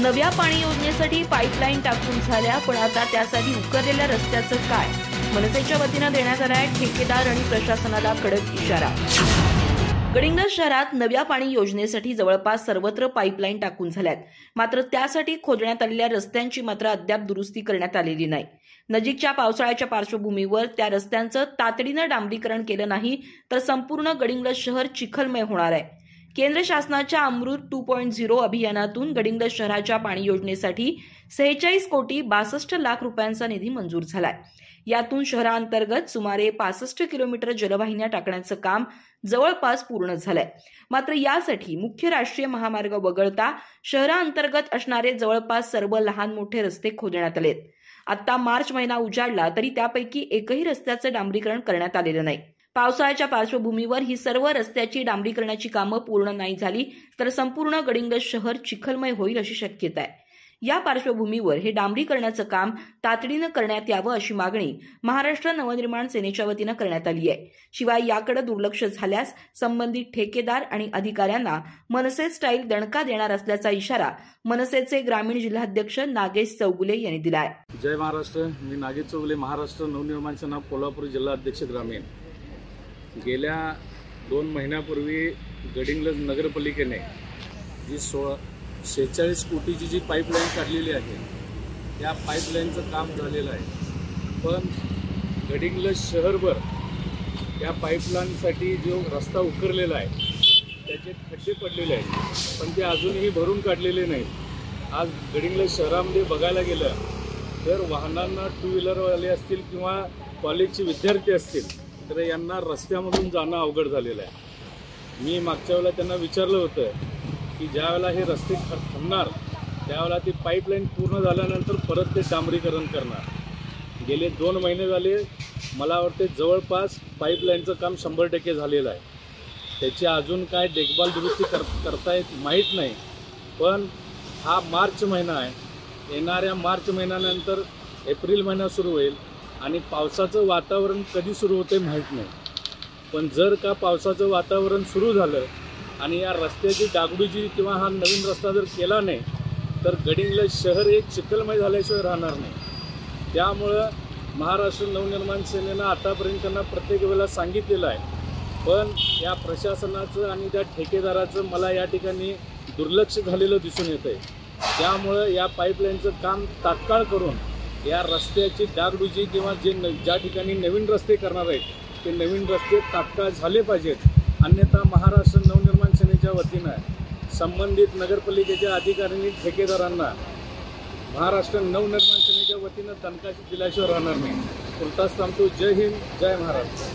नव्या पाणी योजनेसाठी पाईपलाईन टाकून झाल्या, पण आता त्यासाठी उकरलेल्या रस्त्याचं काय? मनसेच्या वतीनं देण्यात आलाय ठेकेदार आणि प्रशासनाला कडक इशारा। गडिंग्लज शहरात नव्या पाणी योजनेसाठी जवळपास सर्वत्र पाईपलाईन टाकून झाल्यात, मात्र त्यासाठी खोदण्यात आलेल्या रस्त्यांची मात्र अद्याप दुरुस्ती करण्यात आलेली नाही। नजीकच्या पावसाळ्याच्या पार्श्वभूमीवर त्या रस्त्यांचं तातडीनं डांबरीकरण केलं नाही तर संपूर्ण गडिंग्लज शहर चिखलमय होणार आहे। केंद्र शासनाच्या अमृत 2.0 अभियानातून गडिंग्लज शहराच्या पाणी योजनेसाठी 46 कोटी 62 लाख रुपयांचा निधी मंजूर झालाय। यातून शहरांतर्गत सुमारे 65 किलोमीटर जलवाहिन्या टाकण्याचं काम जवळपास पूर्ण झालंय। मात्र यासाठी मुख्य राष्ट्रीय महामार्ग वगळता शहरांतर्गत असणारे जवळपास सर्व लहान मोठे रस्ते खोदण्यात आलेत। आता मार्च महिना उजाडला तरी त्यापैकी एकही रस्त्याचं डांबरीकरण करण्यात आलेलं नाही। पावसाळ्याच्या पार्श्वभूमीवर ही सर्व रस्त्याची डांबरीकरणाची कामं पूर्ण नाही झाली तर संपूर्ण गडिंग्लज शहर चिखलमय होईल अशी शक्यता आहे। या पार्श्वभूमीवर हे डांबरीकरणाचं काम तातडीनं करण्यात यावं अशी मागणी महाराष्ट्र नवनिर्माण सेनेच्या वतीनं करण्यात आली आहे। शिवाय याकडे दुर्लक्ष झाल्यास संबंधित ठेकेदार आणि अधिकाऱ्यांना मनसे स्टाईल दणका देणार असल्याचा इशारा मनसेचे ग्रामीण जिल्हाध्यक्ष नागेश चौगुले यांनी दिला आहे। जय महाराष्ट्र। मी नागेश चौगुले, महाराष्ट्र नवनिर्माण सेना कोल्हापूर जिल्हाध्यक्ष ग्रामीण। गेल्या 2 महिन्यापूर्वी गडिंग्लज नगरपालिकेने जी 46 कोटीची जी पाईपलाईन काढलेली आहे त्या पाईपलाईनचं काम झालेलं आहे, पण गडिंग्लज शहरभर त्या पाईपलाईनसाठी जो रस्ता उकरलेला आहे त्याचे खड्डे पडलेले आहेत, पण ते अजूनही भरून काढलेले नाहीत। आज गडिंग्लज शहरामध्ये बघायला गेलं तर वाहनांना 2 व्हीलरवाले असतील किंवा कॉलेजचे विद्यार्थी असतील तर यांना रस्त्यामधून जाणं अवघड झालेलं आहे। मी मागच्या वेळेला त्यांना विचारलं होतं की ज्या वेळेला हे रस्ते थांबणार त्यावेळेला ती पाईपलाईन पूर्ण झाल्यानंतर परत ते डांबरीकरण करणार। गेले 2 महिने झाले, मला वाटते जवळपास पाईपलाईनचं काम 100% झालेलं आहे। त्याची अजून काय देखभाल दुरुस्ती करतायत माहीत नाही, पण हा मार्च महिना आहे। येणाऱ्या मार्च महिन्यानंतर एप्रिल महिना सुरू होईल आणि पावसाचं वातावरण कधी सुरू होते माहीत नाही, पण जर का पावसाचं वातावरण सुरू झालं आणि या रस्त्याची डागडुजी किंवा हा नवीन रस्ता जर केला नाही तर गडिंग्लज शहर एक चिखलमय झाल्याशिवाय राहणार नाही। त्यामुळं महाराष्ट्र नवनिर्माण सेनेनं आतापर्यंत त्यांना प्रत्येक वेळेला सांगितलेलं आहे, पण या प्रशासनाचं आणि त्या ठेकेदाराचं मला या ठिकाणी दुर्लक्ष झालेलं दिसून येतं आहे। त्यामुळं या पाईपलाईनचं काम तात्काळ करून या रस्त्याची डागडुजी किंवा ज्या ठिकाणी नवीन रस्ते करणार आहेत ते नवीन रस्ते तात्काळ झाले पाहिजेत। अन्यथा महाराष्ट्र नवनिर्माण सेनेच्या वतीनं संबंधित नगरपालिकेच्या अधिकाऱ्यांनी ठेकेदारांना महाराष्ट्र नवनिर्माण सेनेच्या वतीनं दणका दिल्याशिवाय राहणार नाही। तुर्तास थांबतो। जय हिंद, जय महाराष्ट्र।